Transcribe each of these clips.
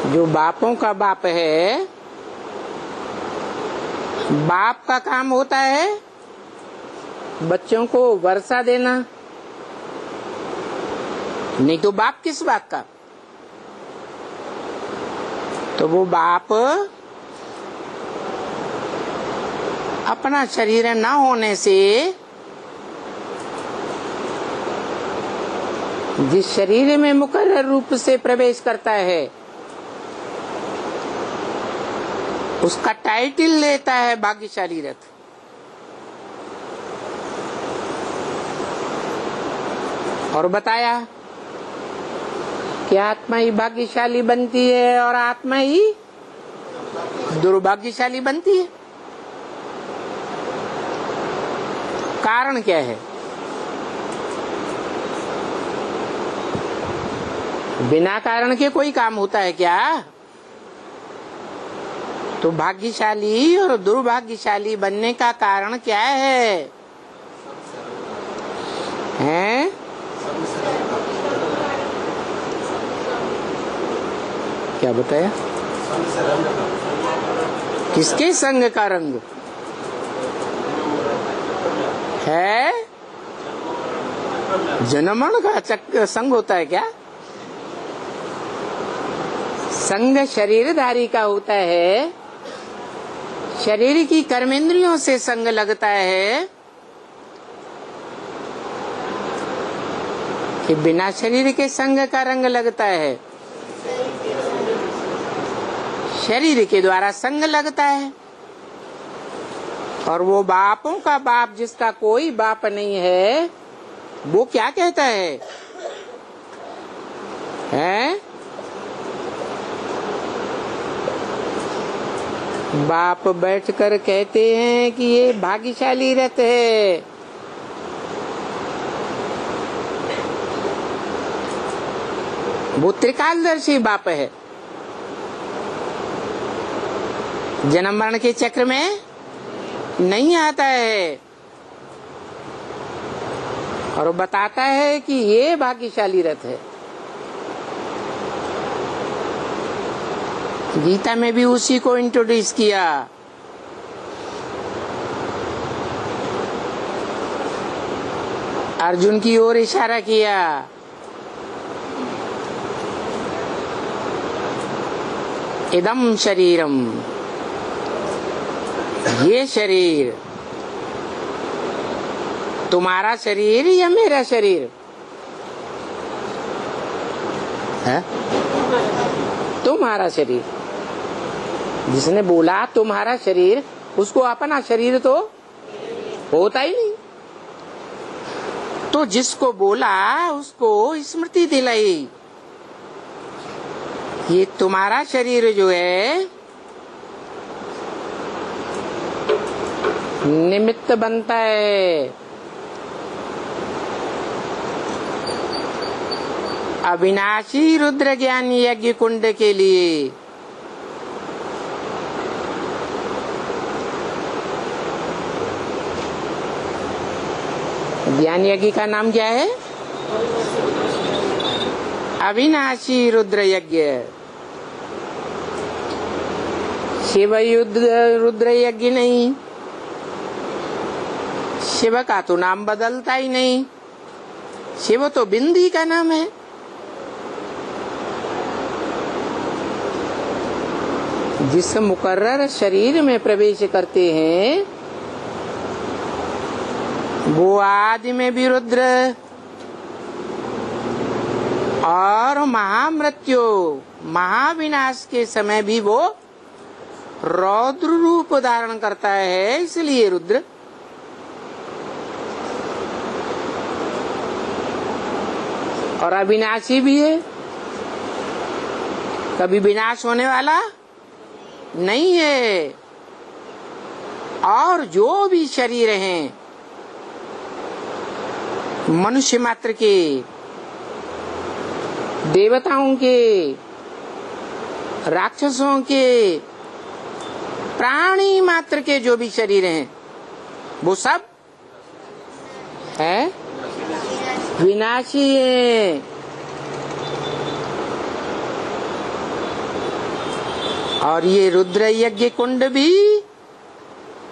जो बापों का बाप है, बाप का काम होता है बच्चों को वर्षा देना, नहीं तो बाप किस बात का। तो वो बाप अपना शरीर न होने से जिस शरीर में मुकर्रर रूप से प्रवेश करता है उसका टाइटल लेता है भाग्यशाली रथ। और बताया कि आत्मा ही भाग्यशाली बनती है और आत्मा ही दुर्भाग्यशाली बनती है। कारण क्या है? बिना कारण के कोई काम होता है क्या? तो भाग्यशाली और दुर्भाग्यशाली बनने का कारण क्या है? हैं? क्या बताया? किसके संग का रंग है? जनमण का संग होता है क्या? संग शरीरधारी का होता है। शरीर की कर्मेंद्रियों से संग लगता है कि बिना शरीर के संग का रंग लगता है। शरीर के द्वारा संग लगता है। और वो बापों का बाप जिसका कोई बाप नहीं है वो क्या कहता है? हैं? बाप बैठकर कहते हैं कि ये भाग्यशाली रथ है। वो त्रिकालदर्शी बाप है। जन्म मरण के चक्र में नहीं आता है और बताता है कि ये भाग्यशाली रथ है। गीता में भी उसी को इंट्रोड्यूस किया। अर्जुन की ओर इशारा किया। इदम शरीरम, ये शरीर तुम्हारा शरीर या मेरा शरीर है? तुम्हारा शरीर। जिसने बोला तुम्हारा शरीर, उसको अपना शरीर तो होता ही नहीं। तो जिसको बोला उसको स्मृति दिलाई, ये तुम्हारा शरीर जो है निमित्त बनता है अविनाशी रुद्र ज्ञान यज्ञ कुंड के लिए। ज्ञान यज्ञ का नाम क्या है? अविनाशी रुद्र यज्ञ। शिव युद्ध रुद्र यज्ञ नहीं। शिव का तो नाम बदलता ही नहीं। शिव तो बिंदी का नाम है। जिस मुकर्रर शरीर में प्रवेश करते हैं वो आदि में भी रुद्र और महामृत्यु महाविनाश के समय भी वो रौद्र रूप धारण करता है, इसलिए रुद्र। और अविनाशी भी है, कभी विनाश होने वाला नहीं है। और जो भी शरीर हैं मनुष्य मात्र के, देवताओं के, राक्षसों के, प्राणी मात्र के जो भी शरीर हैं वो सब है विनाशी है। और ये रुद्र यज्ञ कुंड भी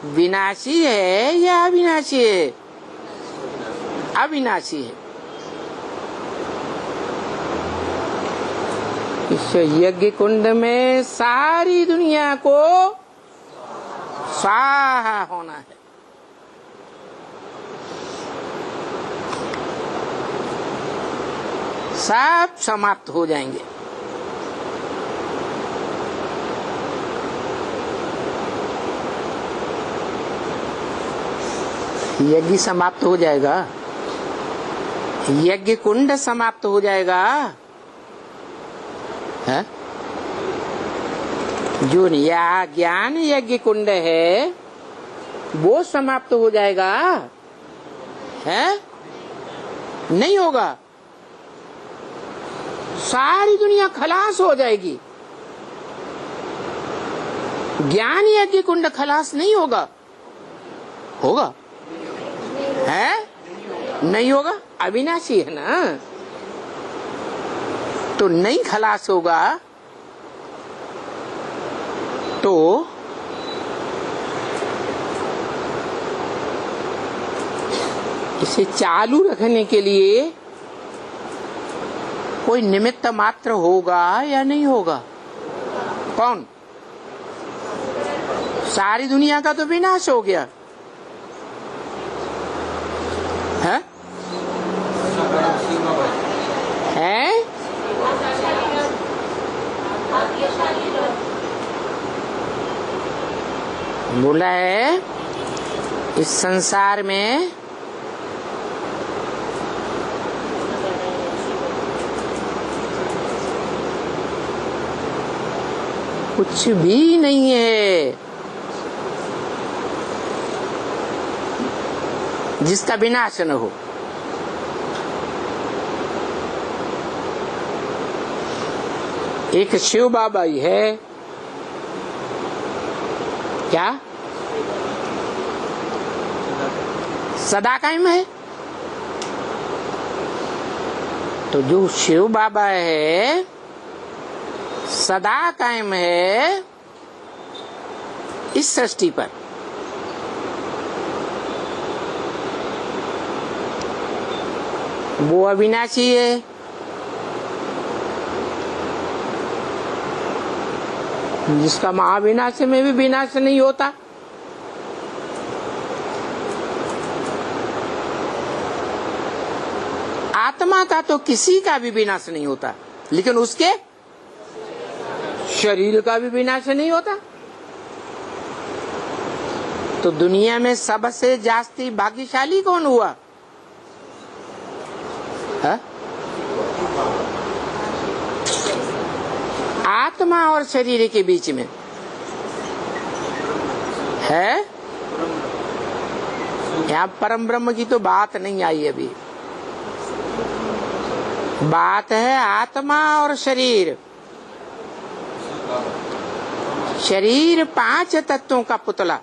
विनाशी है या अविनाशी है? अविनाशी है। इस यज्ञ कुंड में सारी दुनिया को स्वाहा होना है। सब समाप्त हो जाएंगे। यज्ञ समाप्त हो जाएगा, यज्ञ कुंड समाप्त हो जाएगा है? जो ज्ञान यज्ञ कुंड है वो समाप्त हो जाएगा है? नहीं होगा। सारी दुनिया खलास हो जाएगी। ज्ञान यज्ञ कुंड खलास नहीं होगा। होगा है? नहीं होगा। अविनाशी है ना, तो नहीं खलास होगा। तो इसे चालू रखने के लिए कोई निमित्त मात्र होगा या नहीं होगा? कौन? सारी दुनिया का तो विनाश हो गया है? है? बोला है इस संसार में कुछ भी नहीं है जिसका विनाश न हो। एक शिव बाबा ही है क्या? सदा कायम है। तो जो शिव बाबा है सदा कायम है इस सृष्टि पर। वो अविनाशी है। जिसका महाविनाश में भी विनाश नहीं होता। आत्मा का तो किसी का भी विनाश नहीं होता, लेकिन उसके शरीर का भी विनाश नहीं होता। तो दुनिया में सबसे जास्ती भाग्यशाली कौन हुआ है? आत्मा और शरीर के बीच में है। यहाँ परम ब्रह्म की तो बात नहीं आई अभी। बात है आत्मा और शरीर। शरीर 5 तत्वों का पुतला,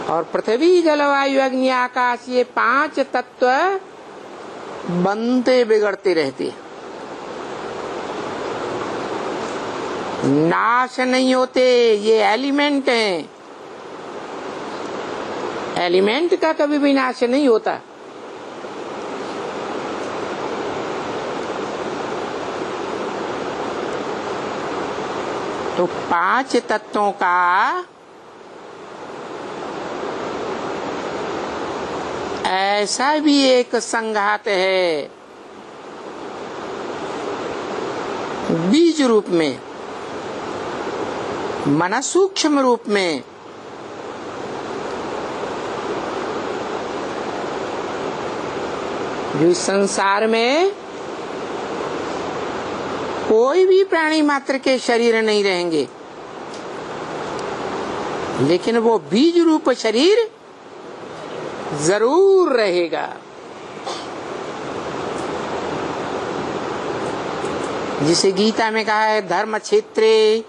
और पृथ्वी जल वायु अग्नि आकाश ये 5 तत्व बनते बिगड़ते रहते, नाश नहीं होते। ये एलिमेंट हैं, एलिमेंट का कभी भी नाश नहीं होता। तो 5 तत्वों का ऐसा भी एक संघात है बीज रूप में, मन सूक्ष्म रूप में। जो इस संसार में कोई भी प्राणी मात्र के शरीर नहीं रहेंगे, लेकिन वो बीज रूप शरीर जरूर रहेगा। जिसे गीता में कहा है धर्म क्षेत्रे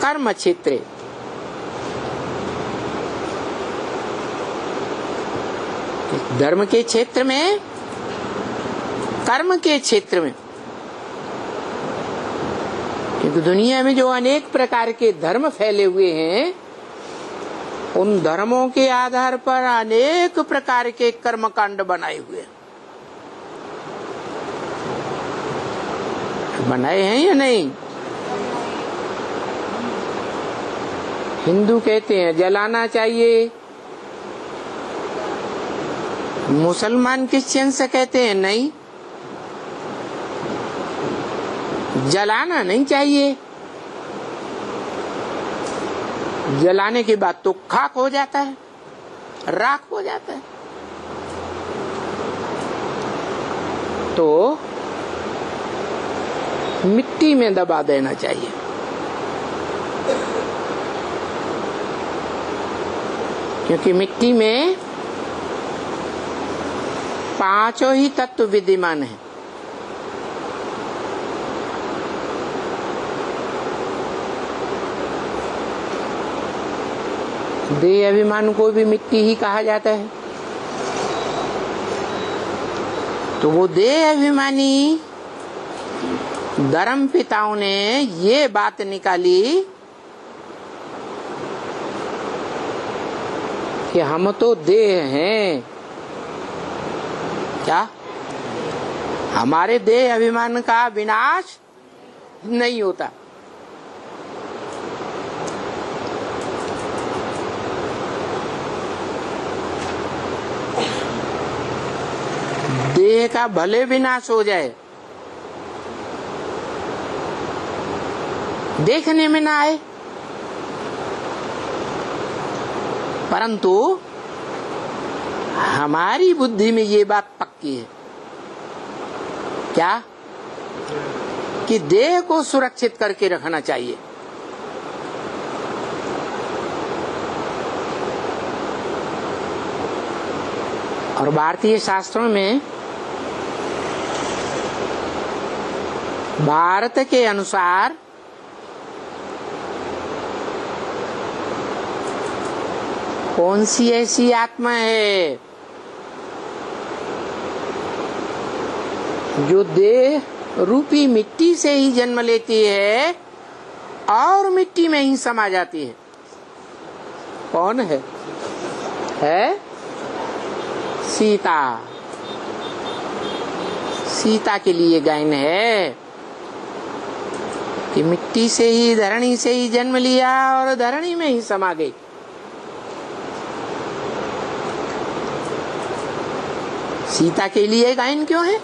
कर्म क्षेत्रे। धर्म के क्षेत्र में, कर्म के क्षेत्र में क्योंकि दुनिया में जो अनेक प्रकार के धर्म फैले हुए हैं, उन धर्मों के आधार पर अनेक प्रकार के कर्मकांड बनाए हुए हैं। बनाए हैं या नहीं? हिंदू कहते हैं जलाना चाहिए, मुसलमान क्रिश्चियन से कहते हैं नहीं, जलाना नहीं चाहिए। जलाने के बाद तो खाक हो जाता है, राख हो जाता है। तो मिट्टी में दबा देना चाहिए। क्योंकि मिट्टी में पांचों ही तत्व विद्यमान है। देह अभिमान को भी मिट्टी ही कहा जाता है। तो वो देह अभिमानी धर्म पिताओं ने ये बात निकाली कि हम तो देह हैं। क्या हमारे देह अभिमान का विनाश नहीं होता? देह का भले विनाश हो जाए, देखने में ना आए, परंतु हमारी बुद्धि में ये बात पक्की है। क्या? कि देह को सुरक्षित करके रखना चाहिए। और भारतीय शास्त्रों में भारत के अनुसार कौन सी ऐसी आत्मा है जो देह रूपी मिट्टी से ही जन्म लेती है और मिट्टी में ही समा जाती है? कौन है? सीता। सीता के लिए गायन है कि मिट्टी से ही, धरणी से ही जन्म लिया और धरणी में ही समा गई। सीता के लिए गायन क्यों है?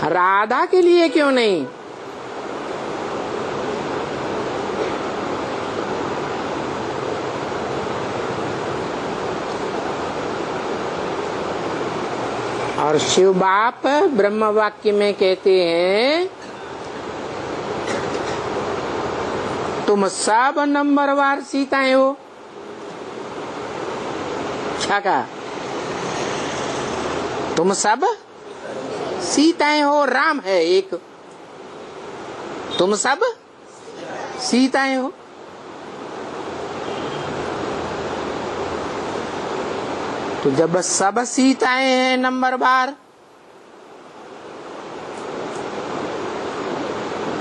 राधा के लिए क्यों नहीं? और शिव बाप ब्रह्म वाक्य में कहते हैं तुम सब नंबरवार सीताएं हो। क्या कहा? तुम सब सीताएं हो, राम है एक, तुम सब सीताएं हो। तो जब सब सीताएं हैं नंबरवार,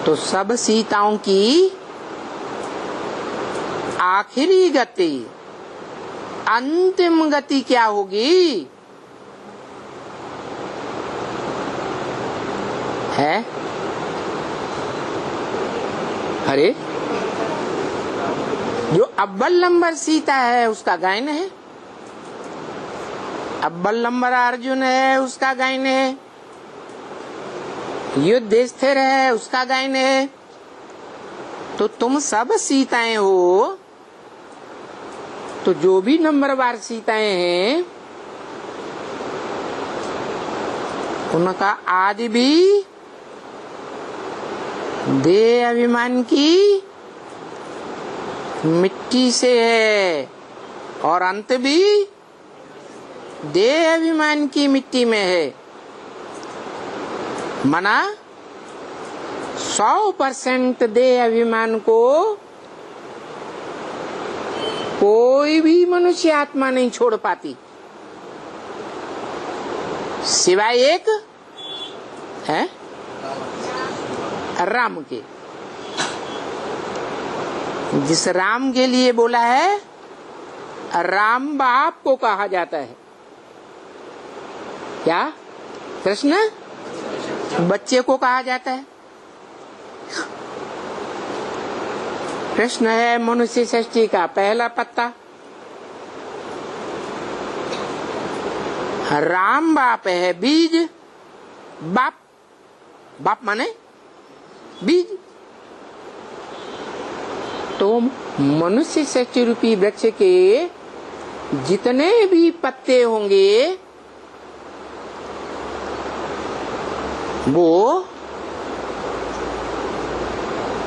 तो सब सीताओं की आखिरी गति, अंतिम गति क्या होगी? है? अरे जो अव्वल नंबर सीता है उसका गायन है, अव्वल नंबर अर्जुन है उसका गायन है, युद्ध स्थिर है उसका गायन है। तो तुम सब सीताएं हो, तो जो भी नंबरवार सीताएं हैं उनका आदि भी देह अभिमान की मिट्टी से है और अंत भी देह अभिमान की मिट्टी में है। मना 100% देह अभिमान को कोई भी मनुष्य आत्मा नहीं छोड़ पाती, सिवाय एक है राम के, जिस राम के लिए बोला है राम बाप को कहा जाता है। क्या कृष्ण बच्चे को कहा जाता है। कृष्ण है मनुष्य सृष्टि का पहला पत्ता, राम बाप है बीज, बाप बाप माने बीज। तो मनुष्य सृष्टि रूपी वृक्ष के जितने भी पत्ते होंगे वो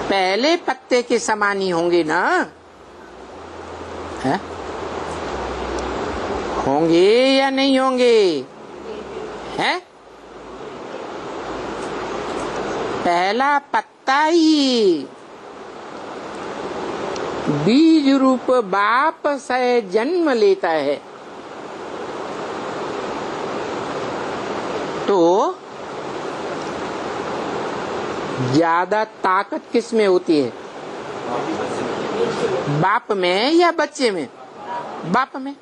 पहले पत्ते के समान ही होंगे ना, है? होंगे या नहीं होंगे? है पहला पत्ता ही बीज रूप बाप से जन्म लेता है। तो ज्यादा ताकत किस में होती है, बाप में या बच्चे में? बाप में।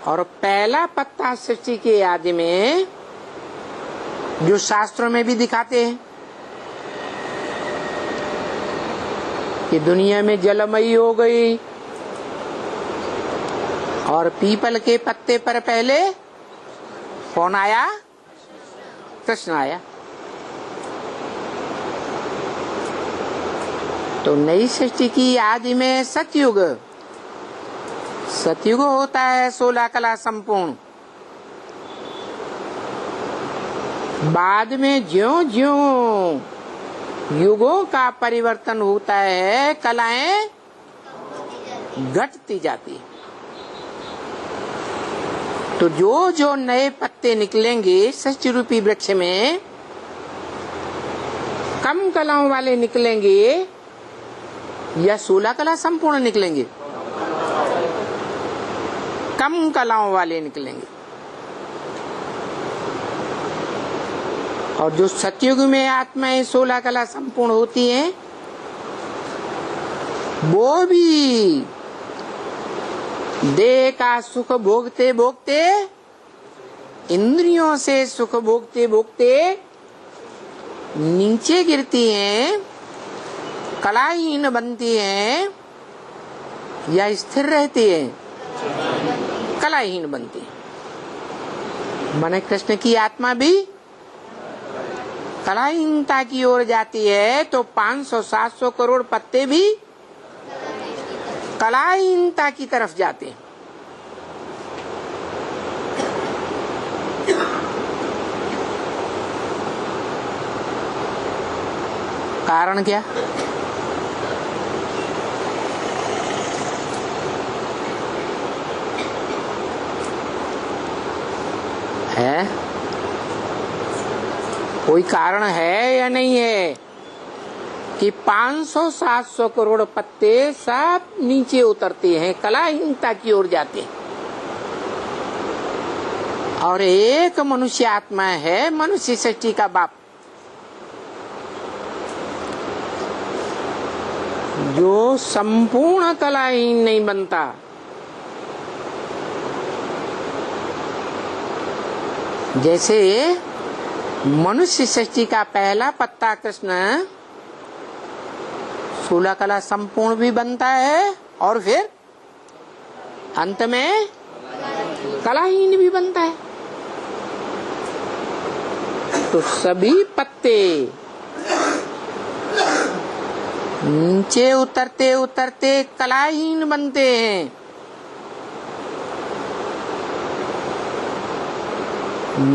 और पहला पत्ता सृष्टि के आदि में जो शास्त्रों में भी दिखाते हैं कि दुनिया में जलमयी हो गई और पीपल के पत्ते पर पहले कौन आया? कृष्ण आया। तो नई सृष्टि की आदि में सतयुग, सतयुग होता है 16 कला संपूर्ण। बाद में ज्यों ज्यों युगों का परिवर्तन होता है कलाएं घटती जाती। तो जो जो नए पत्ते निकलेंगे सृष्टि रूपी वृक्ष में, कम कलाओं वाले निकलेंगे या 16 कला संपूर्ण निकलेंगे? कम कलाओं वाले निकलेंगे। और जो सतयुग में आत्माएं 16 कला संपूर्ण होती हैं वो भी देह का सुख भोगते भोगते, इंद्रियों से सुख भोगते भोगते नीचे गिरती हैं, कलाहीन बनती हैं या स्थिर रहती हैं? कलाहीन बनती है। माने कृष्ण की आत्मा भी कलाहीनता की ओर जाती है। तो 500-700 करोड़ पत्ते भी कलाहीनता की तरफ जाते हैं। कारण क्या? है कोई कारण है या नहीं है कि 500-700 करोड़ पत्ते सब नीचे उतरते हैं, कलाहीनता की ओर जाते हैं, और एक मनुष्य आत्मा है मनुष्य सृष्टि का बाप, जो संपूर्ण कलाहीन नहीं बनता। जैसे मनुष्य सृष्टि का पहला पत्ता कृष्ण 16 कला संपूर्ण भी बनता है और फिर अंत में कलाहीन भी बनता है। तो सभी पत्ते नीचे उतरते उतरते कलाहीन बनते हैं।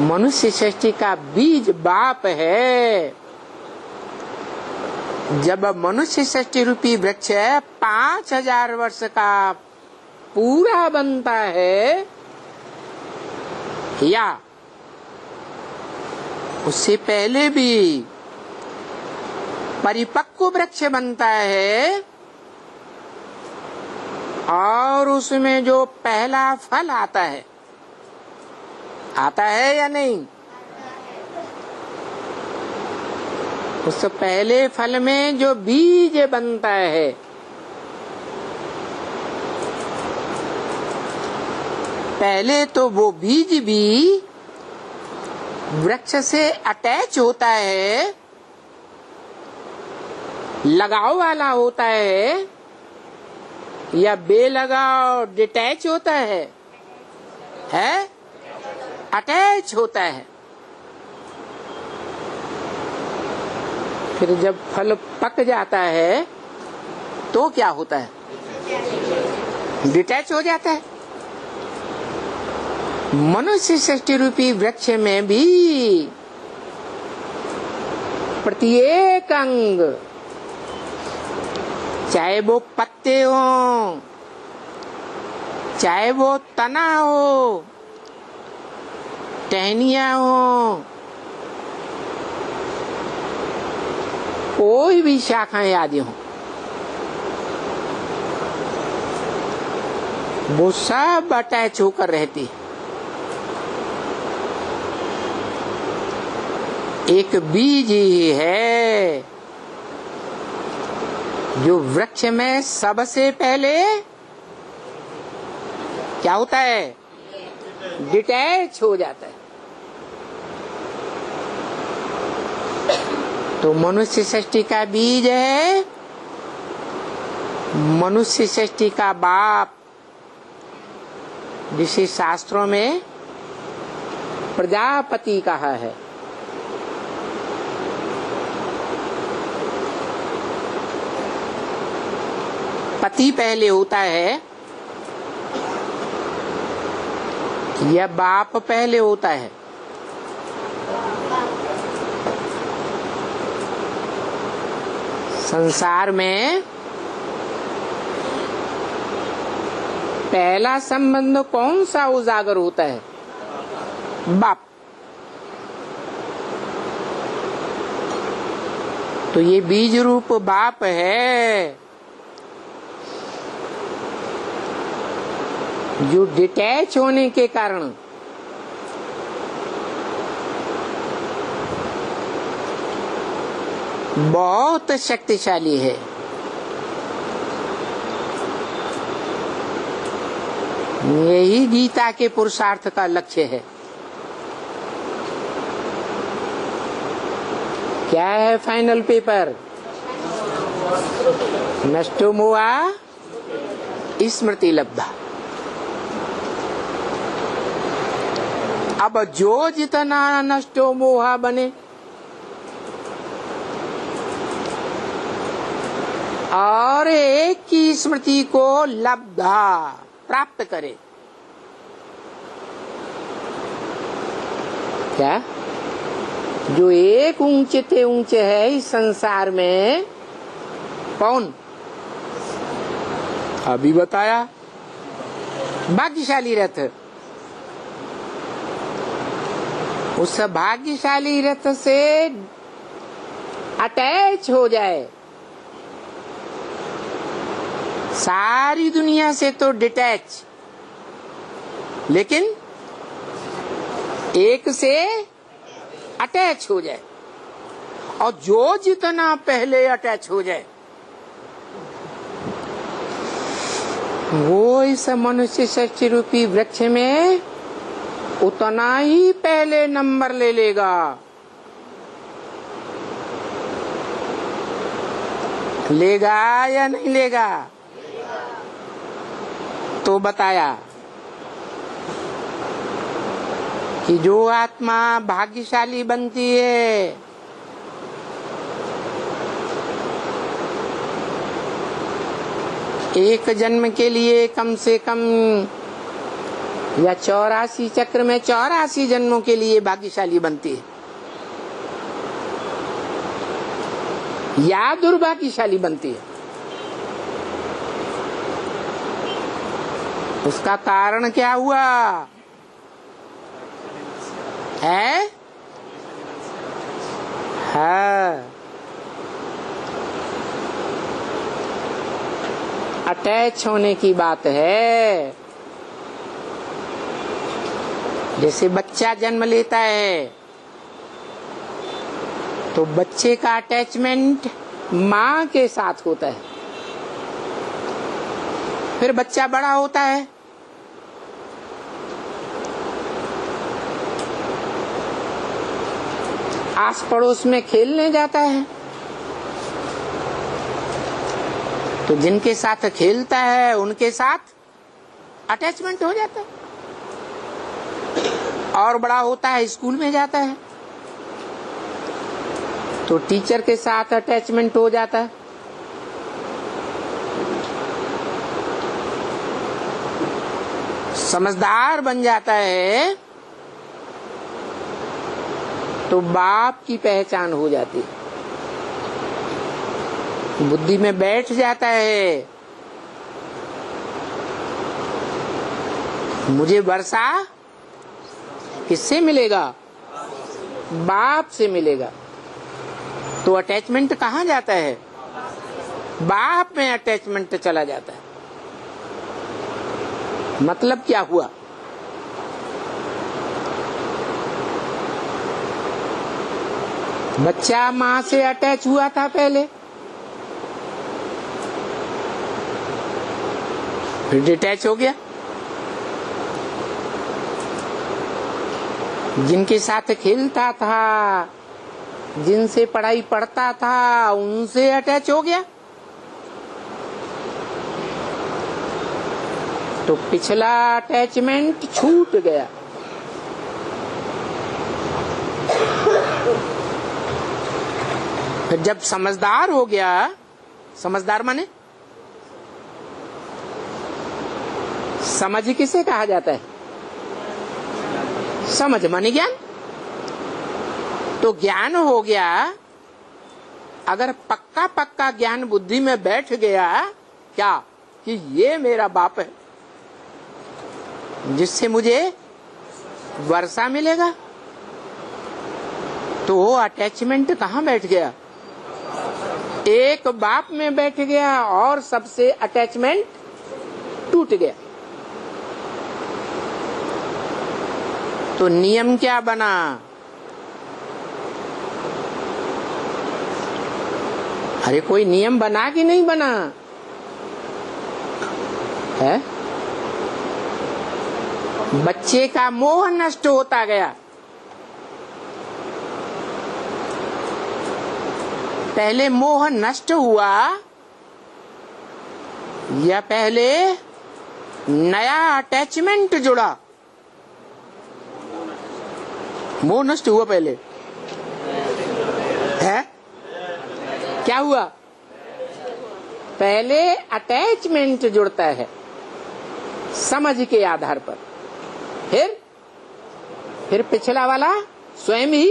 मनुष्य सृष्टि का बीज बाप है। जब मनुष्य सृष्टि रूपी वृक्ष 5000 वर्ष का पूरा बनता है या उससे पहले भी परिपक्व वृक्ष बनता है और उसमें जो पहला फल आता है या नहीं? उस पहले फल में जो बीज बनता है, पहले तो वो बीज भी वृक्ष से अटैच होता है, लगाव वाला होता है, या बेलगाव डिटैच होता है? अटैच होता है। फिर जब फल पक जाता है तो क्या होता है? डिटैच हो जाता है। मनुष्य सृष्टि रूपी वृक्ष में भी प्रत्येक अंग, चाहे वो पत्ते हो, चाहे वो तना हो, टहनियां हो, कोई भी शाखाएं आदि हो, वो सब अटैच होकर रहती है। एक बीज ही है जो वृक्ष में सबसे पहले क्या होता है? डिटैच हो जाता है। तो मनुष्य सृष्टि का बीज है, मनुष्य सृष्टि का बाप, जिसे शास्त्रों में प्रजापति कहा है। पति पहले होता है या बाप पहले होता है? संसार में पहला संबंध कौन सा उजागर होता है? बाप। तो ये बीज रूप बाप है जो डिटैच होने के कारण बहुत शक्तिशाली है। यही गीता के पुरुषार्थ का लक्ष्य है। क्या है फाइनल पेपर? नष्टो मोहा स्मृति लब्धा। अब जो जितना नष्टो मोहा बने और एक की स्मृति को लब्धा प्राप्त करे, क्या जो एक ऊंचे ते ऊंचे है इस संसार में, कौन? अभी बताया, भाग्यशाली रथ। उस भाग्यशाली रथ से अटैच हो जाए, सारी दुनिया से तो डिटैच, लेकिन एक से अटैच हो जाए। और जो जितना पहले अटैच हो जाए वो इस मनुष्य सृष्टि रूपी वृक्ष में उतना ही पहले नंबर ले लेगा। लेगा या नहीं लेगा? तो बताया कि जो आत्मा भाग्यशाली बनती है एक जन्म के लिए कम से कम या 84 चक्र में 84 जन्मों के लिए भाग्यशाली बनती है, या दुर्भाग्यशाली बनती है। उसका कारण क्या हुआ है? हाँ, अटैच होने की बात है। जैसे बच्चा जन्म लेता है तो बच्चे का अटैचमेंट माँ के साथ होता है। फिर बच्चा बड़ा होता है, आस पड़ोस में खेलने जाता है, तो जिनके साथ खेलता है उनके साथ अटैचमेंट हो जाता है। और बड़ा होता है, स्कूल में जाता है, तो टीचर के साथ अटैचमेंट हो जाता है। समझदार बन जाता है तो बाप की पहचान हो जाती है। बुद्धि में बैठ जाता है, मुझे वर्षा किससे मिलेगा? बाप से मिलेगा। तो अटैचमेंट कहाँ जाता है? बाप में अटैचमेंट चला जाता है। मतलब क्या हुआ? बच्चा माँ से अटैच हुआ था पहले, फिर डिटैच हो गया। जिनके साथ खेलता था, जिनसे पढ़ाई पढ़ता था, उनसे अटैच हो गया। तो पिछला अटैचमेंट छूट गया। फिर जब समझदार हो गया, समझदार माने समझ किसे कहा जाता है? समझ माने ज्ञान। तो ज्ञान हो गया। अगर पक्का पक्का ज्ञान बुद्धि में बैठ गया क्या कि ये मेरा बाप है जिससे मुझे वर्षा मिलेगा, तो वो अटैचमेंट कहाँ बैठ गया? एक बाप में बैठ गया और सबसे अटैचमेंट टूट गया। तो नियम क्या बना? अरे कोई नियम बना कि नहीं बना है? बच्चे का मोह नष्ट होता गया। पहले मोह नष्ट हुआ या पहले नया अटैचमेंट जुड़ा? मोह नष्ट हुआ पहले है। क्या हुआ? पहले अटैचमेंट जुड़ता है समझ के आधार पर, फिर पिछला वाला स्वयं ही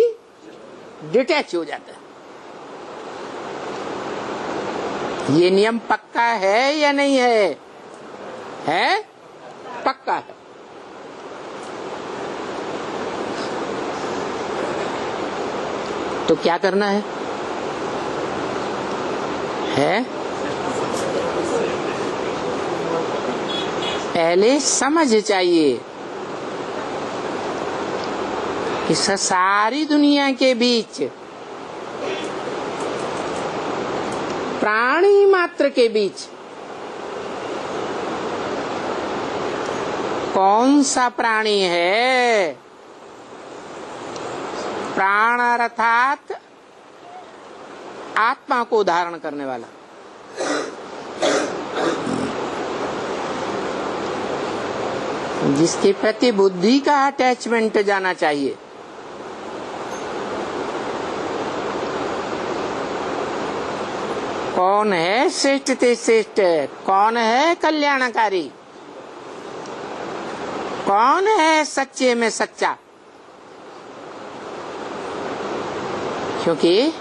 डिटैच हो जाता है। ये नियम पक्का है या नहीं है? है, पक्का है। तो क्या करना है? पहले समझ चाहिए कि सारी दुनिया के बीच, प्राणी मात्र के बीच कौन सा प्राणी है? प्राण अर्थात आत्मा को धारण करने वाला। जिसके प्रति बुद्धि का अटैचमेंट जाना चाहिए। कौन है श्रेष्ठ ते श्रेष्ठ? कौन है कल्याणकारी? कौन है सच्चे में सच्चा? क्योंकि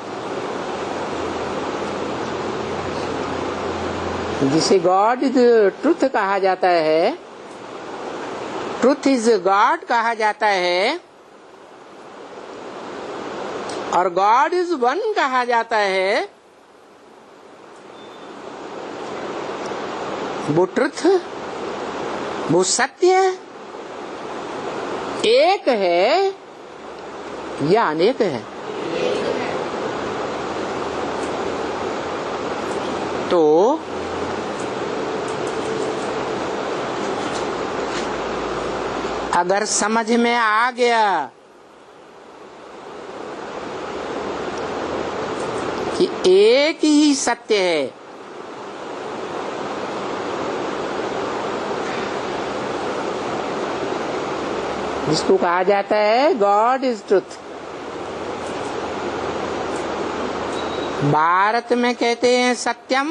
जिसे गॉड इज ट्रुथ कहा जाता है, ट्रुथ इज गॉड कहा जाता है, और गॉड इज वन कहा जाता है, वो ट्रुथ, वो सत्य एक है या अनेक है? तो अगर समझ में आ गया कि एक ही सत्य है, जिसको कहा जाता है गॉड इज ट्रुथ। भारत में कहते हैं सत्यम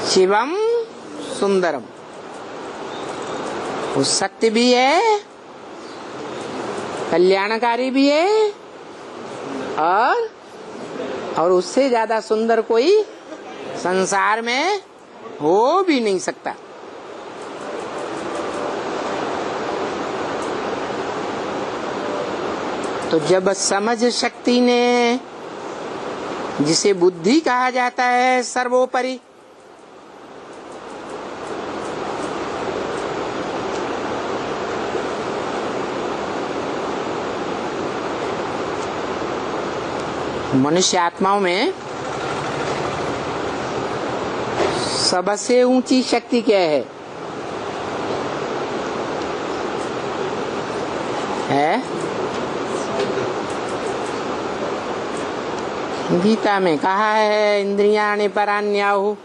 शिवम सुंदरम। वो सत्य भी है, कल्याणकारी भी है, और उससे ज्यादा सुंदर कोई संसार में हो भी नहीं सकता। तो जब समझ शक्ति ने, जिसे बुद्धि कहा जाता है, सर्वोपरि, मनुष्य आत्माओं में सबसे ऊंची शक्ति क्या है? गीता में कहा है इंद्रियाणि परान्याहु,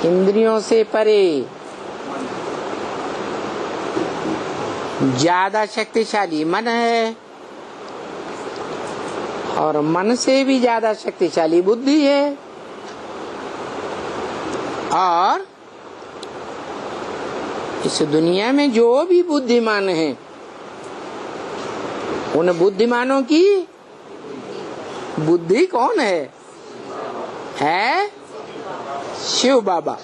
इंद्रियों से परे ज्यादा शक्तिशाली मन है, और मन से भी ज्यादा शक्तिशाली बुद्धि है। और इस दुनिया में जो भी बुद्धिमान हैं, उन बुद्धिमानों की बुद्धि कौन है? शिव बाबा।